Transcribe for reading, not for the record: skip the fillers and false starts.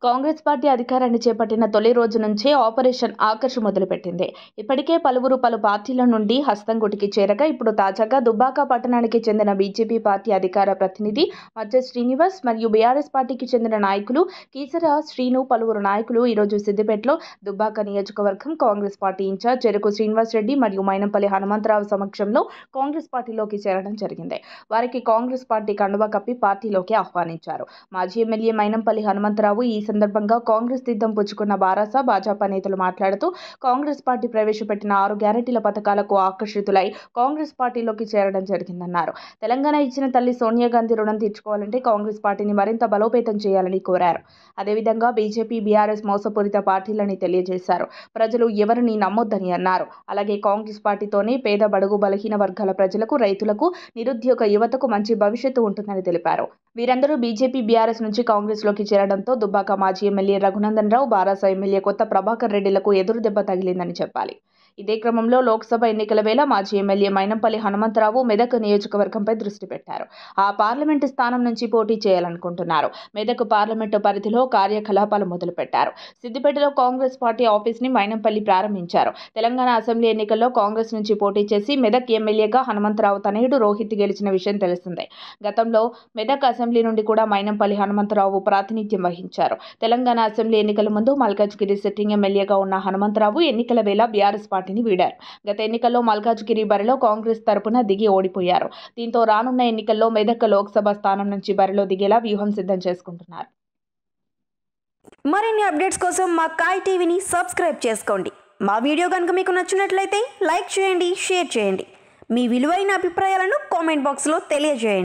Congress party అధికారాన్ని చేపట్టిన తొలి రోజు నుంచే ఆపరేషన్ ఆకర్ష్ మొదలుపెట్టింది. ఇప్పటికే పలువురు పలు పార్టీల నుండి హస్తంగూటికి చేరగా ఇప్పుడు తాజాగా దుబ్బాక పట్టణానికి చెందిన బీజేపీ పార్టీ అధికార ప్రతినిధి మధ్య శ్రీనివాస్ మరియు బీఆర్ఎస్ పార్టీకి చెందిన నాయకులు కీసర శ్రీను పలువురు నాయకులు ఈరోజు సిద్దిపేటలో దుబ్బాక నియోజకవర్గం కాంగ్రెస్ పార్టీ ఇన్ఛార్జ్ చెరుకు శ్రీనివాస్ రెడ్డి మరియు మైనంపల్లి హనుమంతరావు సమక్షంలో కాంగ్రెస్ పార్టీలోకి చేరడం జరిగింది. వారికి కాంగ్రెస్ పార్టీ కండువా కప్పి పార్టీలోకి ఆహ్వానించారు. మాజీ ఎమ్మెల్యే మైనంపల్లి హనుమంతరావు ఈ సందర్భంగా కాంగ్రెస్ తీర్థం పుచ్చుకున్న భాజపా నేతలు మాట్లాడుతూ కాంగ్రెస్ పార్టీ ప్రవేశపెట్టిన 6 గ్యారెంటీల పథకాలకు ఆకర్షితులై కాంగ్రెస్ పార్టీలోకి చేరడం జరిగిందన్నారు. తెలంగాణ ఇచ్చిన తల్లి సోనియా గాంధీ రుణం తీర్చుకోవాలంటే కాంగ్రెస్ పార్టీని మరింత బలోపేతం చేయాలని కోరారు. అదేవిధంగా బీజేపీ, బీఆర్ఎస్ మోసపూరిత పార్టీలని తెలియజేశారు. ప్రజలు ఎవరిని నమ్మొద్దని అన్నారు. అలాగే కాంగ్రెస్ పార్టీతోనే పేద, బడుగు, బలహీన వర్గాల ప్రజలకు, రైతులకు, నిరుద్యోగ యువతకు మంచి భవిష్యత్తు ఉంటుందని తెలిపారు. వీరందరూ బీజేపీ, బీఆర్ఎస్ నుంచి కాంగ్రెస్లోకి చేరడంతో దుబ్బాక మాజీ ఎమ్మెల్యే రఘునందన్ రావు, బారాస ఎమ్మెల్యే కొత్త ప్రభాకర్ రెడ్డిలకు ఎదురు దెబ్బ తగిలిందని చెప్పాలి. ఇదే క్రమంలో లోక్సభ ఎన్నికల వేళ మాజీ ఎమ్మెల్యే మైనంపల్లి హనుమంతరావు మెదక్ నియోజకవర్గంపై దృష్టి పెట్టారు. ఆ పార్లమెంటు స్థానం నుంచి పోటీ చేయాలనుకుంటున్నారు. మెదక్ పార్లమెంటు పరిధిలో కార్యకలాపాలు మొదలుపెట్టారు. సిద్దిపేటలో కాంగ్రెస్ పార్టీ ఆఫీస్ని మైనంపల్లి ప్రారంభించారు. తెలంగాణ అసెంబ్లీ ఎన్నికల్లో కాంగ్రెస్ నుంచి పోటీ చేసి మెదక్ ఎమ్మెల్యేగా హనుమంతరావు తనయుడు రోహిత్ గెలిచిన విషయం తెలిసిందే. గతంలో మెదక్ అసెంబ్లీ నుండి కూడా మైనంపల్లి హనుమంతరావు ప్రాతినిధ్యం వహించారు. తెలంగాణ అసెంబ్లీ ఎన్నికల ముందు మల్కాజ్గిరి సిట్టింగ్ ఎమ్మెల్యేగా ఉన్న హనుమంతరావు ఎన్నికల వేళ బీఆర్ఎస్ పార్టీని వీడారు. గత ఎన్నికల్లో మల్కాజ్గిరి బరిలో కాంగ్రెస్ తరపున దిగి ఓడిపోయారు. దీంతో రానున్న ఎన్నికల్లో మెదక్ లోక్సభ స్థానం నుంచి బరిలో దిగేలా వ్యూహం సిద్ధం చేసుకుంటున్నారు. మరిన్ని అప్డేట్స్ కోసం మా కాయ్ టీవీని సబ్స్క్రైబ్ చేసుకోండి. మా వీడియో కనుక మీకు నచ్చినట్లయితే లైక్ చేయండి, షేర్ చేయండి. మీ విలువైన అభిప్రాయాలను కామెంట్ బాక్స్లో తెలియజేయండి.